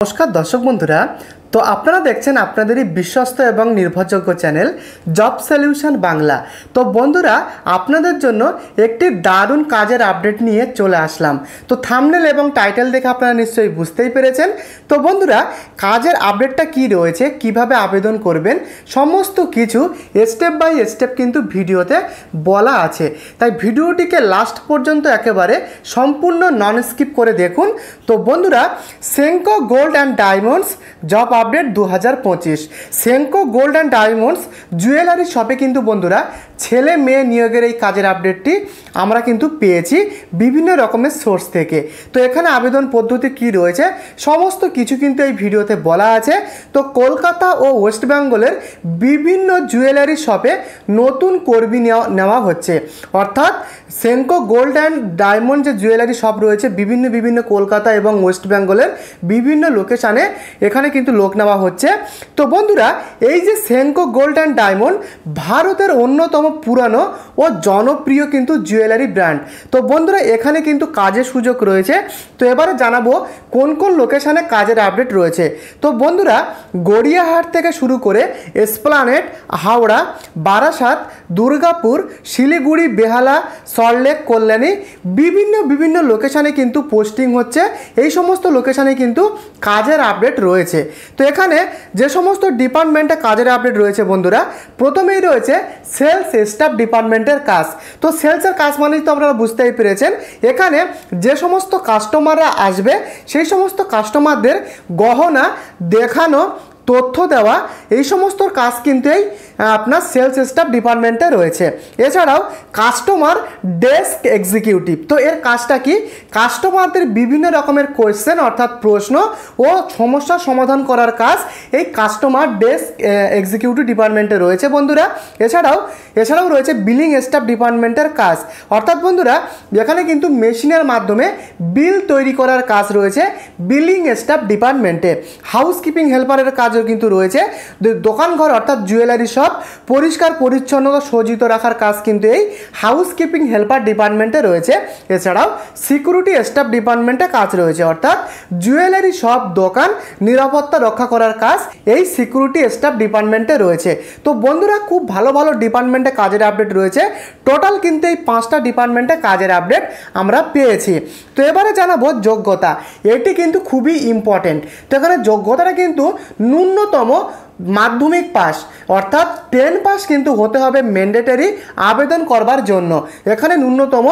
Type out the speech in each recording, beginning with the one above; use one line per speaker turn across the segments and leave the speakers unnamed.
নমস্কার দর্শক বন্ধুরা, তো আপনারা দেখছেন আপনাদেরই বিশ্বস্ত এবং নির্ভরযোগ্য চ্যানেল জব সলিউশন বাংলা। তো বন্ধুরা, আপনাদের জন্য একটি দারুণ কাজের আপডেট নিয়ে চলে আসলাম। তো থাম্বনেল এবং টাইটেল দেখে আপনারা নিশ্চয়ই বুঝতেই পেরেছেন। তো বন্ধুরা, কাজের আপডেটটা কি রয়েছে, কিভাবে আবেদন করবেন, সমস্ত কিছু স্টেপ বাই স্টেপ কিন্তু ভিডিওতে বলা আছে। তাই ভিডিওটিকে লাস্ট পর্যন্ত একেবারে সম্পূর্ণ নন স্কিপ করে দেখুন। তো বন্ধুরা, Senco gold and diamonds job update 2025। Senco gold and diamonds jewellery শপে কিন্তু বন্ধুরা ছেলে মেয়ে নিয়োগের এই কাজের আপডেটটি আমরা কিন্তু পেয়েছি বিভিন্ন রকমের সোর্স থেকে। তো এখানে আবেদন পদ্ধতি কি রয়েছে সমস্ত কিছু কিন্তু এই ভিডিওতে বলা আছে। তো কলকাতা ও ওয়েস্ট বেঙ্গলের বিভিন্ন জুয়েলারি শপে নতুন কর্মী নেওয়া হচ্ছে। অর্থাৎ সেনকো গোল্ড অ্যান্ড ডায়মন্ড যে জুয়েলারি শপ রয়েছে বিভিন্ন কলকাতা এবং ওয়েস্ট বেঙ্গলের বিভিন্ন লোকেশানে এখানে কিন্তু লোক নেওয়া হচ্ছে। তো বন্ধুরা, এই যে সেনকো গোল্ড অ্যান্ড ডায়মন্ড ভারতের অন্যতম পুরানো ও জনপ্রিয় কিন্তু জুয়েলারি ব্র্যান্ড। তো বন্ধুরা, এখানে কিন্তু কাজের সুযোগ রয়েছে। তো এবারে জানাবো কোন কোন লোকেশানে কাজের আপডেট রয়েছে। তো বন্ধুরা, গড়িয়াহাট থেকে শুরু করে এসপ্লানেড, হাওড়া, বারাসাত, দুর্গাপুর, শিলিগুড়ি, বেহালা, সল্টলেক, কল্যাণী বিভিন্ন লোকেশানে কিন্তু পোস্টিং হচ্ছে। এই সমস্ত লোকেশানে কিন্তু কাজের আপডেট রয়েছে। তো এখানে যে সমস্ত ডিপার্টমেন্টে কাজের আপডেট রয়েছে বন্ধুরা, প্রথমেই রয়েছে সেলস স্টাফ ডিপার্টমেন্টের কাজ। তো সেলসের কাজ মানেই তো আপনারা বুঝতেই পেরেছেন। এখানে যে সমস্ত কাস্টমাররা আসবে সেই সমস্ত কাস্টমারদের গহনা দেখানো, তথ্য দেওয়া, এই সমস্ত কাজ কিন্তু এই আপনার সেলস স্টাফ ডিপার্টমেন্টে রয়েছে। এছাড়াও কাস্টমার ডেস্ক এক্সিকিউটিভ। তো এর কাজটা কি? কাস্টমারদের বিভিন্ন রকমের কোয়েশ্চেন অর্থাৎ প্রশ্ন ও সমস্যার সমাধান করার কাজ এই কাস্টমার ডেস্ক এক্সিকিউটিভ ডিপার্টমেন্টে রয়েছে বন্ধুরা। এছাড়াও রয়েছে বিলিং স্টাফ ডিপার্টমেন্টের কাজ। অর্থাৎ বন্ধুরা, এখানে কিন্তু মেশিনের মাধ্যমে বিল তৈরি করার কাজ রয়েছে বিলিং স্টাফ ডিপার্টমেন্টে। হাউসকিপিং হেল্পারের কাজও কিন্তু রয়েছে। দোকানঘর অর্থাৎ জুয়েলারি শপ পরিষ্কার পরিচ্ছন্নতা সজ্জিত রাখার কাজ কিন্তু এই হাউসকিপিং হেল্পার ডিপার্টমেন্টে রয়েছে। এছাড়াও সিকিউরিটি স্টাফ ডিপার্টমেন্টে কাজ রয়েছে। অর্থাৎ জুয়েলারি শপ দোকান নিরাপত্তা রক্ষা করার কাজ এই সিকিউরিটি স্টাফ ডিপার্টমেন্টে রয়েছে। তো বন্ধুরা, খুব ভালো ডিপার্টমেন্টে কাজের আপডেট রয়েছে। টোটাল কিন্তু এই 5টা ডিপার্টমেন্টে কাজের আপডেট আমরা পেয়েছি। তো এবারে জানাবো যোগ্যতা। এটি কিন্তু খুবই ইম্পর্টেন্ট। তো এখানে যোগ্যতাটা কিন্তু ন্যূনতম মাধ্যমিক পাস অর্থাৎ 10 পাস কিন্তু হতে হবে ম্যান্ডেটরি আবেদন করবার জন্য। এখানে ন্যূনতম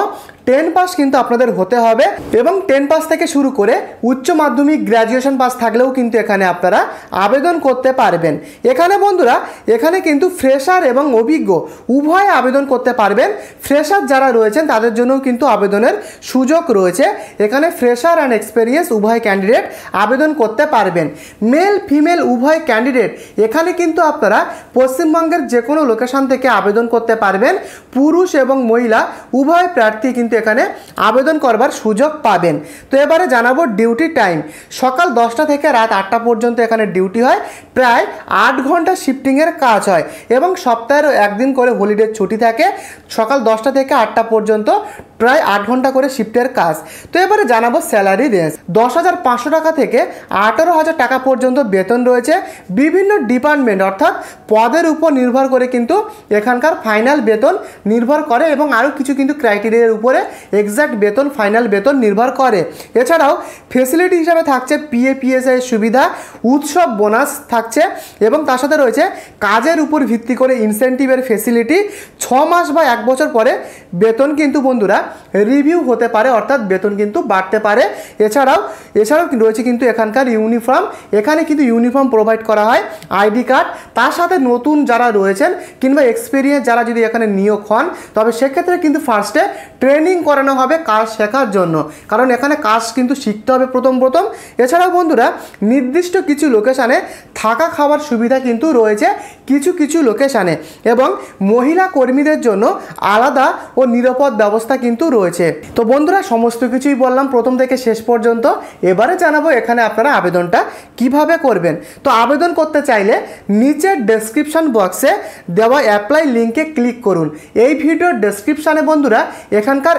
10 পাস কিন্তু আপনাদের হতে হবে এবং 10 পাস থেকে শুরু করে উচ্চ মাধ্যমিক গ্র্যাজুয়েশন পাস থাকলেও কিন্তু এখানে আপনারা আবেদন করতে পারবেন। এখানে বন্ধুরা, এখানে কিন্তু ফ্রেশার এবং অভিজ্ঞ উভয় আবেদন করতে পারবেন। ফ্রেশার যারা রয়েছেন তাদের জন্যও কিন্তু আবেদনের সুযোগ রয়েছে। এখানে ফ্রেশার অ্যান্ড এক্সপেরিয়েন্স উভয় ক্যান্ডিডেট আবেদন করতে পারবেন। মেল ফিমেল উভয় ক্যান্ডিডেট এখানে কিন্তু আপনারা পশ্চিমবঙ্গের যে কোনো লোকেশন থেকে আবেদন করতে পারবেন। পুরুষ এবং মহিলা উভয় প্রার্থী কিন্তু এখানে আবেদন করবার সুযোগ পাবেন। তো এবারে জানাবো ডিউটি টাইম। সকাল 10টা থেকে রাত 8টা পর্যন্ত এখানে ডিউটি হয়। প্রায় 8 ঘন্টা শিফটিংয়ের কাজ হয় এবং সপ্তাহের একদিন করে হলিডে ছুটি থাকে। সকাল 10টা থেকে 8টা পর্যন্ত প্রায় 8 ঘন্টা করে শিফটের কাজ। তো এবারে জানাবো স্যালারি রেঞ্জ। 10,500 টাকা থেকে 18,000 টাকা পর্যন্ত বেতন রয়েছে। বিভিন্ন ডিপার্টমেন্ট অর্থাৎ পদের উপর নির্ভর করে কিন্তু এখানকার ফাইনাল বেতন নির্ভর করে এবং আরও কিছু কিন্তু ক্রাইটেরিয়ার উপরে এক্সাক্ট বেতন ফাইনাল বেতন নির্ভর করে। এছাড়াও ফেসিলিটি হিসাবে থাকছে PF-PSI সুবিধা, উৎসব বোনাস থাকছে এবং তার সাথে রয়েছে কাজের উপর ভিত্তি করে ইনসেন্টিভের ফেসিলিটি। 6 মাস বা 1 বছর পরে বেতন কিন্তু বন্ধুরা রিভিউ হতে পারে অর্থাৎ বেতন কিন্তু বাড়তে পারে। এছাড়াও রয়েছে কিন্তু এখানকার ইউনিফর্ম। এখানে কিন্তু ইউনিফর্ম প্রোভাইড করা হয়, আইডি কার্ড। তার সাথে নতুন যারা রয়েছেন কিংবা এক্সপিরিয়েন্স যারা যদি এখানে নিয়োগ হন তবে সেক্ষেত্রে কিন্তু ফার্স্টে ট্রেনিং করানো হবে কাজ শেখার জন্য, কারণ এখানে কাজ কিন্তু শিখতে হবে প্রথম। এছাড়াও বন্ধুরা, নির্দিষ্ট কিছু লোকেশানে থাকা খাওয়ার সুবিধা কিন্তু রয়েছে কিছু কিছু লোকেশানে, এবং মহিলা কর্মীদের জন্য আলাদা ও নিরাপদ ব্যবস্থা কিন্তু রয়েছে। তো বন্ধুরা সমস্ত কিছুই বললাম প্রথম থেকে শেষ পর্যন্ত। এবারে জানাবো এখানে আপনারা আবেদনটা কিভাবে করবেন। তো আবেদন করতে চাইলে নিচের ডেসক্রিপশন বক্সে দেওয়া অ্যাপ্লাই লিঙ্কে ক্লিক করুন। এই ভিডিওর ডেসক্রিপশানে বন্ধুরা এখানকার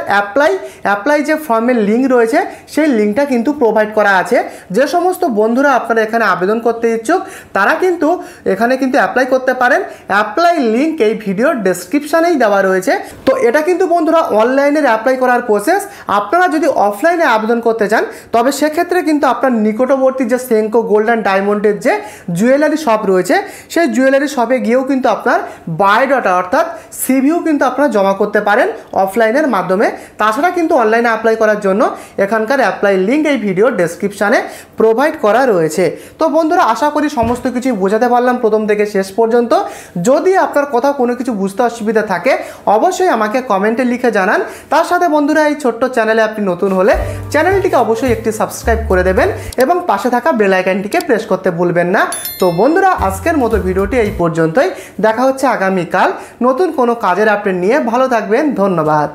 অ্যাপ্লাই যে ফর্মের লিঙ্ক রয়েছে সেই লিঙ্কটা কিন্তু প্রোভাইড করা আছে। যে সমস্ত বন্ধুরা আপনারা এখানে আবেদন করতে ইচ্ছুক তারা কিন্তু এখানে কিন্তু অ্যাপ্লাই করতে পারেন। অ্যাপ্লাই লিঙ্ক এই ভিডিওর ডেসক্রিপশানেই দেওয়া রয়েছে। তো এটা কিন্তু বন্ধুরা অনলাইনের অ্যাপ্লাই করার প্রসেস। আপনারা যদি অফলাইনে আবেদন করতে চান তবে সেক্ষেত্রে কিন্তু আপনার নিকটবর্তী যে সেঙ্কো গোল্ড অ্যান্ড ডায়মন্ডের যে জুয়েলারি শপ রয়েছে সেই জুয়েলারি শপে গিয়েও কিন্তু আপনার বায়োডাটা অর্থাৎ সিভিও কিন্তু আপনারা জমা করতে পারেন অফলাইনের মাধ্যমে। তাছাড়া কিন্তু অনলাইনে অ্যাপ্লাই করার জন্য এখানকার অ্যাপ্লাই লিঙ্ক এই ভিডিওর ডেসক্রিপশানে প্রোভাইড করা রয়েছে। তো বন্ধুরা আশা করি সমস্ত কিছু বোঝাতে পারলাম প্রথম থেকে শেষ পর্যন্ত। যদি আপনার কোথাও কোনো কিছু বুঝতে অসুবিধা থাকে অবশ্যই আমাকে কমেন্টে লিখে জানান। তার সাথে বন্ধুরা এই ছোট্ট চ্যানেলে আপনি নতুন হলে চ্যানেলটিকে অবশ্যই একটি সাবস্ক্রাইব করে দেবেন এবং পাশে থাকা বেল আইকনটিকে প্রেস করতে ভুলবেন না। তো বন্ধুরা আজকের মতো ভিডিওটি এই পর্যন্তই। দেখা হচ্ছে আগামীকাল নতুন কোনো কাজের আপডেট নিয়ে। ভালো থাকবেন, ধন্যবাদ।